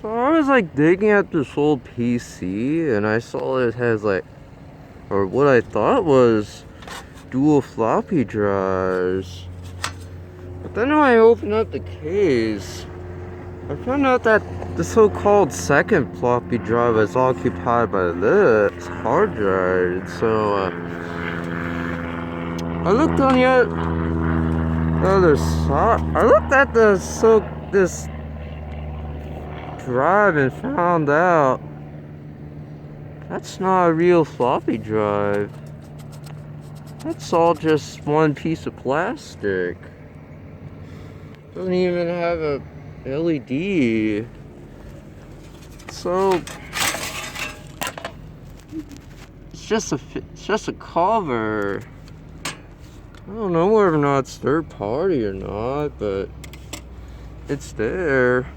So I was like digging at this old PC and I saw it has like, or what I thought was dual floppy drives. But then when I opened up the case, I found out that the so-called second floppy drive is occupied by this hard drive. So I looked on the other side. I looked at this drive and found out that's not a real floppy drive. That's all just one piece of plastic. Doesn't even have a LED. So it's just a cover. I don't know whether or not it's third party or not, but it's there.